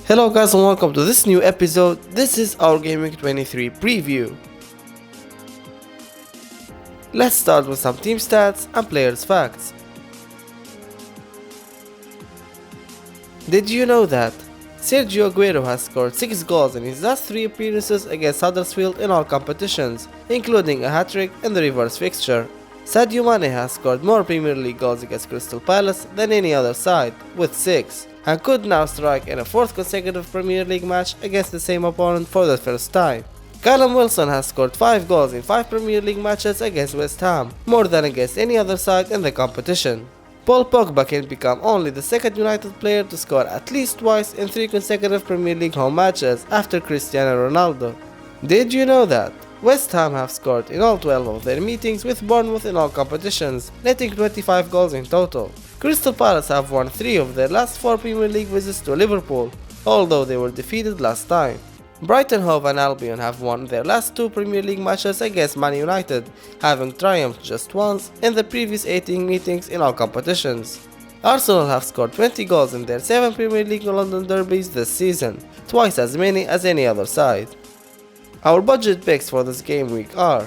Hello guys and welcome to this new episode. This is our Gameweek 23 preview. Let's start with some team stats and players facts. Did you know that Sergio Aguero has scored 6 goals in his last 3 appearances against Huddersfield in all competitions, including a hat-trick in the reverse fixture? Sadio Mane has scored more Premier League goals against Crystal Palace than any other side, with 6, and could now strike in a 4th consecutive Premier League match against the same opponent for the first time. Callum Wilson has scored 5 goals in 5 Premier League matches against West Ham, more than against any other side in the competition. Paul Pogba can become only the second United player to score at least twice in 3 consecutive Premier League home matches after Cristiano Ronaldo. Did you know that West Ham have scored in all 12 of their meetings with Bournemouth in all competitions, netting 25 goals in total? Crystal Palace have won 3 of their last 4 Premier League visits to Liverpool, although they were defeated last time. Brighton Hove and Albion have won their last 2 Premier League matches against Man United, having triumphed just once in the previous 18 meetings in all competitions. Arsenal have scored 20 goals in their 7 Premier League London derbies this season, twice as many as any other side. Our budget picks for this game week are: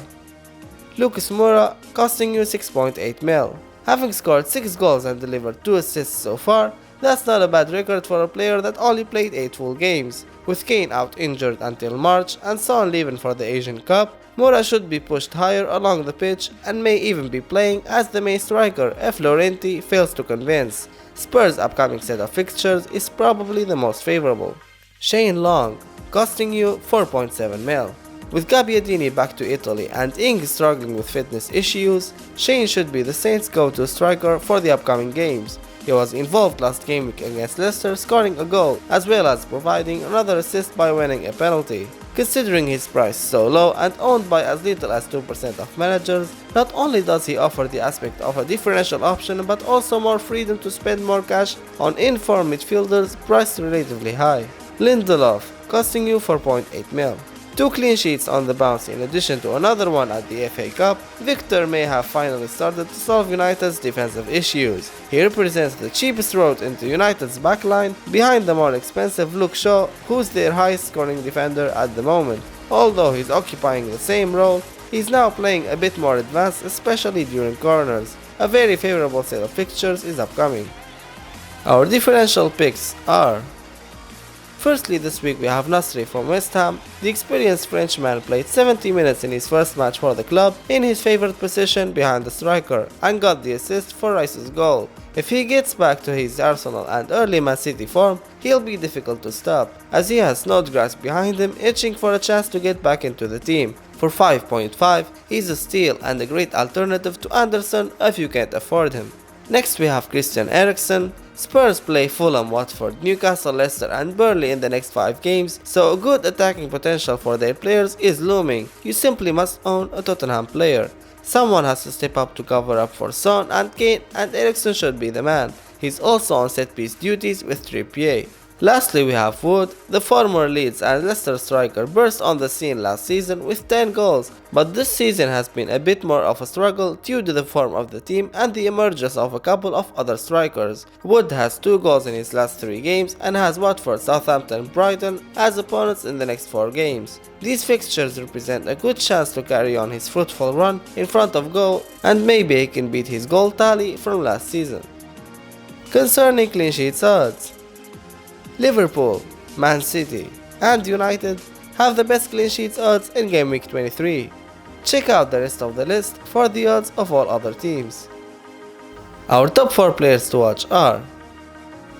Lucas Moura, costing you 6.8 mil. Having scored 6 goals and delivered 2 assists so far, that's not a bad record for a player that only played 8 full games. With Kane out injured until March and Son leaving for the Asian Cup, Moura should be pushed higher along the pitch and may even be playing as the main striker if Llorente fails to convince. Spurs' upcoming set of fixtures is probably the most favourable. Shane Long, costing you 4.7 mil. With Gabbiadini back to Italy and Ings struggling with fitness issues, Shane should be the Saints' go-to striker for the upcoming games. He was involved last game week against Leicester, scoring a goal as well as providing another assist by winning a penalty. Considering his price so low and owned by as little as 2% of managers, not only does he offer the aspect of a differential option but also more freedom to spend more cash on in-form midfielders priced relatively high. Lindelof, costing you 4.8 mil. 2 clean sheets on the bounce in addition to another one at the FA Cup, Victor may have finally started to solve United's defensive issues. He represents the cheapest route into United's backline, behind the more expensive Luke Shaw, who's their highest scoring defender at the moment. Although he's occupying the same role, he's now playing a bit more advanced, especially during corners. A very favourable set of fixtures is upcoming. Our differential picks are: firstly, this week we have Nasri from West Ham. The experienced Frenchman played 70 minutes in his first match for the club in his favourite position behind the striker and got the assist for Rice's goal. If he gets back to his Arsenal and early Man City form, he'll be difficult to stop, as he has Snodgrass behind him itching for a chance to get back into the team. For 5.5, he's a steal and a great alternative to Anderson if you can't afford him. Next we have Christian Eriksen. Spurs play Fulham, Watford, Newcastle, Leicester and Burnley in the next 5 games, so a good attacking potential for their players is looming. You simply must own a Tottenham player. Someone has to step up to cover up for Son and Kane, and Eriksen should be the man. He's also on set piece duties with Trippier. Lastly we have Wood. The former Leeds and Leicester striker burst on the scene last season with 10 goals, but this season has been a bit more of a struggle due to the form of the team and the emergence of a couple of other strikers. Wood has 2 goals in his last 3 games and has Watford, Southampton, Brighton as opponents in the next 4 games. These fixtures represent a good chance to carry on his fruitful run in front of goal, and maybe he can beat his goal tally from last season. Concerning clean sheets odds, Liverpool, Man City and United have the best clean sheets odds in Game Week 23. Check out the rest of the list for the odds of all other teams. Our top 4 players to watch are: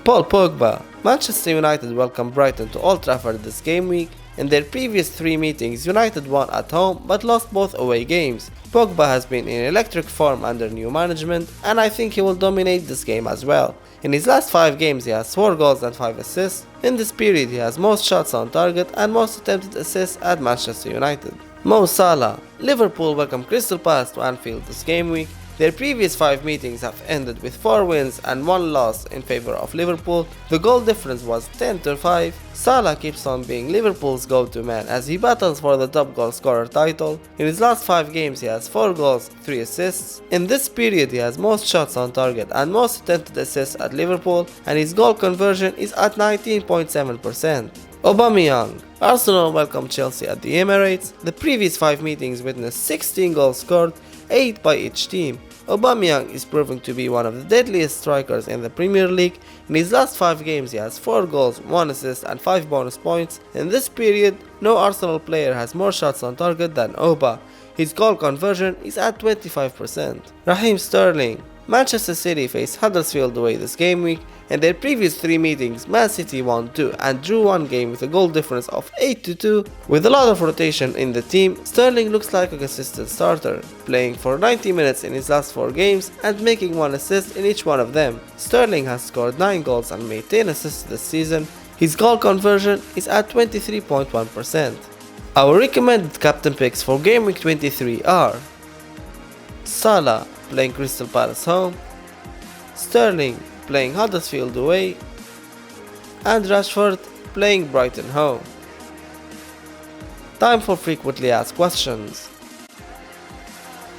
Paul Pogba. Manchester United welcomed Brighton to Old Trafford this game week. In their previous 3 meetings, United won at home but lost both away games. Pogba has been in electric form under new management, and I think he will dominate this game as well. In his last 5 games he has 4 goals and 5 assists. In this period he has most shots on target and most attempted assists at Manchester United. Mo Salah. Liverpool welcome Crystal Palace to Anfield this game week. Their previous 5 meetings have ended with 4 wins and 1 loss in favor of Liverpool. The goal difference was 10-5. Salah keeps on being Liverpool's go-to man as he battles for the top goal scorer title. In his last 5 games he has 4 goals, 3 assists. In this period he has most shots on target and most attempted assists at Liverpool, and his goal conversion is at 19.7%. Aubameyang. Arsenal welcomed Chelsea at the Emirates. The previous 5 meetings witnessed 16 goals scored, 8 by each team. Aubameyang is proving to be one of the deadliest strikers in the Premier League. In his last 5 games he has 4 goals, 1 assist and 5 bonus points. In this period, no Arsenal player has more shots on target than Oba. His goal conversion is at 25%. Raheem Sterling. Manchester City faced Huddersfield away this game week. In their previous 3 meetings, Man City won 2 and drew 1 game with a goal difference of 8-2. With a lot of rotation in the team, Sterling looks like a consistent starter, playing for 90 minutes in his last 4 games and making 1 assist in each one of them. Sterling has scored 9 goals and made 10 assists this season. His goal conversion is at 23.1%. Our recommended captain picks for Game Week 23 are Salah playing Crystal Palace home, Sterling playing Huddersfield away, and Rashford playing Brighton home. Time for frequently asked questions.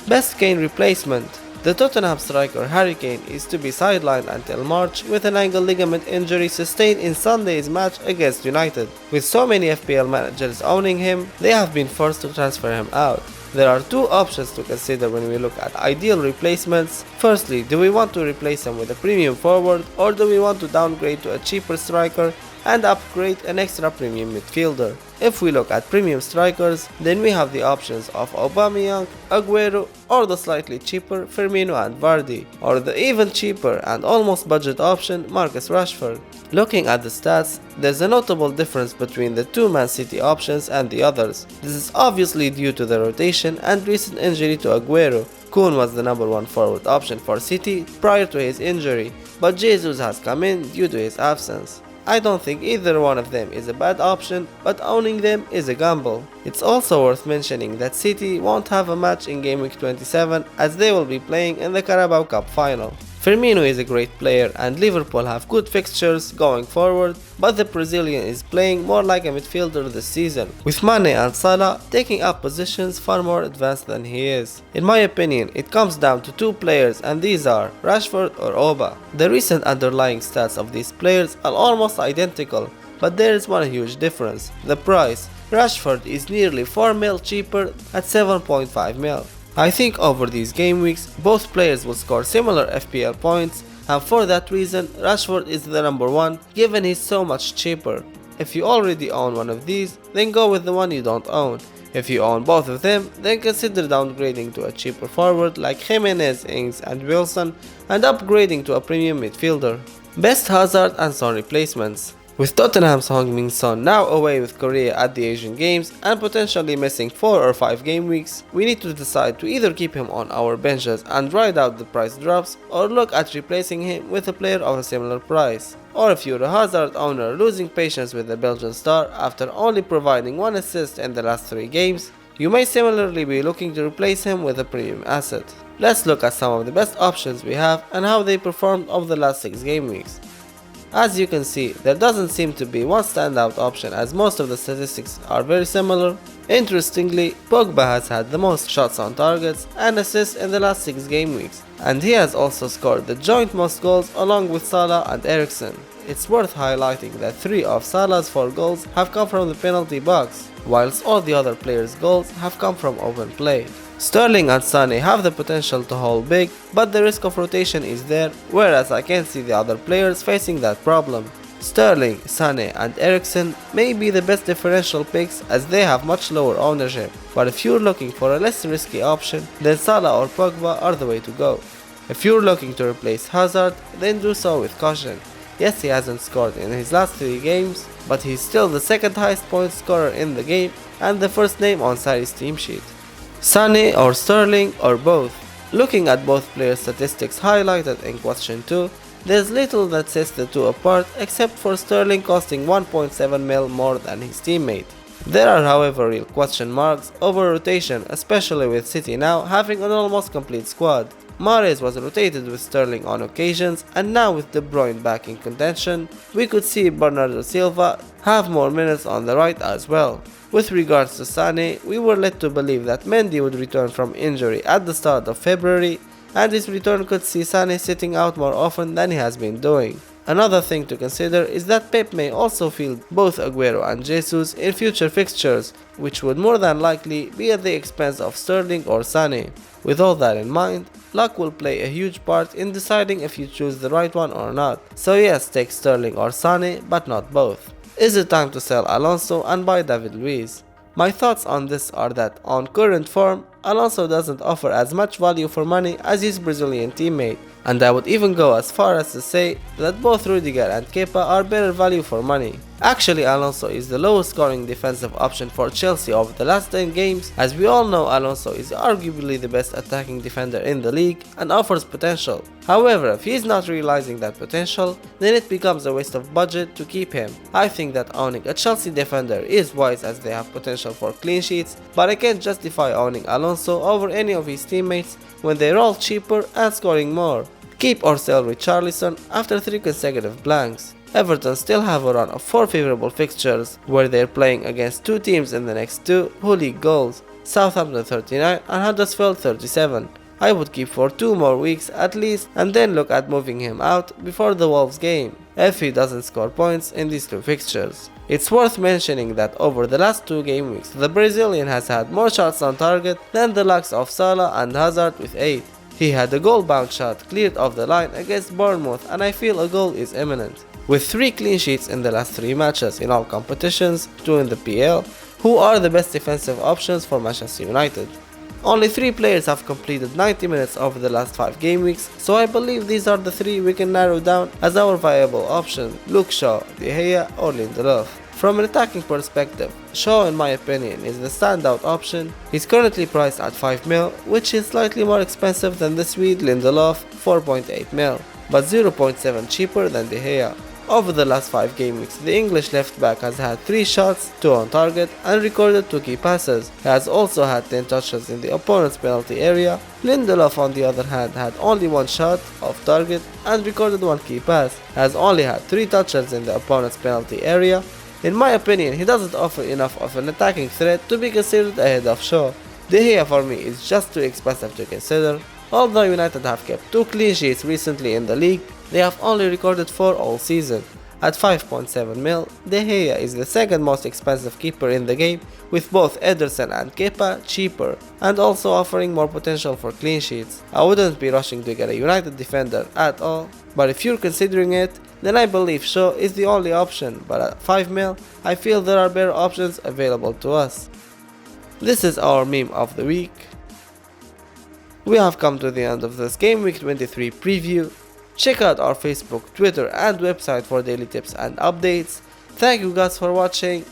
Best Kane replacement. The Tottenham striker Harry Kane is to be sidelined until March with an ankle ligament injury sustained in Sunday's match against United. With so many FPL managers owning him, they have been forced to transfer him out. There are 2 options to consider when we look at ideal replacements. Firstly, do we want to replace him with a premium forward, or do we want to downgrade to a cheaper striker and upgrade an extra premium midfielder? If we look at premium strikers, then we have the options of Aubameyang, Aguero, or the slightly cheaper Firmino and Vardy, or the even cheaper and almost budget option Marcus Rashford. Looking at the stats, there's a notable difference between the 2 Man City options and the others. This is obviously due to the rotation and recent injury to Aguero. Kun was the number 1 forward option for City prior to his injury, but Jesus has come in due to his absence. I don't think either one of them is a bad option, but owning them is a gamble. It's also worth mentioning that City won't have a match in Game Week 27 as they will be playing in the Carabao Cup final. Firmino is a great player and Liverpool have good fixtures going forward, but the Brazilian is playing more like a midfielder this season, with Mane and Salah taking up positions far more advanced than he is. In my opinion, it comes down to 2 players, and these are Rashford or Oba. The recent underlying stats of these players are almost identical, but there is one huge difference: the price. Rashford is nearly 4 mil cheaper at 7.5 mil. I think over these game weeks, both players will score similar FPL points, and for that reason, Rashford is the number 1 given he's so much cheaper. If you already own one of these, then go with the one you don't own. If you own both of them, then consider downgrading to a cheaper forward like Jimenez, Ings and Wilson, and upgrading to a premium midfielder. Best Hazard and Son replacements. With Tottenham's Heung-min Son now away with Korea at the Asian Games and potentially missing 4 or 5 game weeks, we need to decide to either keep him on our benches and ride out the price drops, or look at replacing him with a player of a similar price. Or if you're a Hazard owner losing patience with the Belgian star after only providing 1 assist in the last 3 games, you may similarly be looking to replace him with a premium asset. Let's look at some of the best options we have and how they performed over the last 6 game weeks. As you can see, there doesn't seem to be one standout option as most of the statistics are very similar. Interestingly, Pogba has had the most shots on targets and assists in the last 6 game weeks, and he has also scored the joint most goals along with Salah and Eriksen. It's worth highlighting that 3 of Salah's 4 goals have come from the penalty box, whilst all the other players' goals have come from open play. Sterling and Sané have the potential to haul big, but the risk of rotation is there, whereas I can't see the other players facing that problem. Sterling, Sané and Eriksen may be the best differential picks as they have much lower ownership, but if you're looking for a less risky option, then Salah or Pogba are the way to go. If you're looking to replace Hazard, then do so with caution. Yes, he hasn't scored in his last 3 games, but he's still the 2nd highest point scorer in the game and the first name on Sarri's team sheet. Sané or Sterling or both. Looking at both players' statistics highlighted in question 2, there's little that sets the 2 apart except for Sterling costing 1.7 mil more than his teammate. There are however real question marks over rotation, especially with City now having an almost complete squad. Mahrez was rotated with Sterling on occasions, and now with De Bruyne back in contention, we could see Bernardo Silva have more minutes on the right as well. With regards to Sané, we were led to believe that Mendy would return from injury at the start of February, and his return could see Sané sitting out more often than he has been doing. Another thing to consider is that Pep may also field both Aguero and Jesus in future fixtures, which would more than likely be at the expense of Sterling or Sané. With all that in mind, luck will play a huge part in deciding if you choose the right one or not. So yes, take Sterling or Sané, but not both. Is it time to sell Alonso and buy David Luiz? My thoughts on this are that on current form, Alonso doesn't offer as much value for money as his Brazilian teammate, and I would even go as far as to say that both Rudiger and Kepa are better value for money. Actually, Alonso is the lowest scoring defensive option for Chelsea over the last 10 games. As we all know, Alonso is arguably the best attacking defender in the league and offers potential. However, if he is not realizing that potential, then it becomes a waste of budget to keep him. I think that owning a Chelsea defender is wise as they have potential for clean sheets, but I can't justify owning Alonso over any of his teammates when they're all cheaper and scoring more. Keep or sell Richarlison after 3 consecutive blanks. Everton still have a run of 4 favourable fixtures, where they're playing against 2 teams in the next 2 who league goals, Southampton 39 and Huddersfield 37. I would keep for 2 more weeks at least and then look at moving him out before the Wolves game, if he doesn't score points in these 2 fixtures. It's worth mentioning that over the last 2 game weeks, the Brazilian has had more shots on target than the likes of Salah and Hazard with 8. He had a goal-bound shot cleared off the line against Bournemouth, and I feel a goal is imminent. With 3 clean sheets in the last 3 matches in all competitions, 2 in the PL, who are the best defensive options for Manchester United? Only 3 players have completed 90 minutes over the last 5 game weeks, so I believe these are the 3 we can narrow down as our viable option: Luke Shaw, De Gea or Lindelof. From an attacking perspective, Shaw in my opinion is the standout option. He's currently priced at 5 mil, which is slightly more expensive than the Swede Lindelof, 4.8 mil, but 0.7 cheaper than De Gea. Over the last 5 game weeks, the English left back has had 3 shots, 2 on target, and recorded 2 key passes. He has also had 10 touches in the opponent's penalty area. Lindelof, on the other hand, had only 1 shot off target and recorded 1 key pass. He has only had 3 touches in the opponent's penalty area. In my opinion, he doesn't offer enough of an attacking threat to be considered ahead of Shaw. De Gea for me is just too expensive to consider. Although United have kept 2 clean sheets recently in the league, they have only recorded 4 all season. At 5.7 mil, De Gea is the second most expensive keeper in the game, with both Eriksen and Kepa cheaper, and also offering more potential for clean sheets. I wouldn't be rushing to get a United defender at all, but if you're considering it, then I believe Shaw is the only option, but at 5 mil, I feel there are better options available to us. This is our meme of the week. We have come to the end of this Game Week 23 preview. Check out our Facebook, Twitter and website for daily tips and updates. Thank you guys for watching.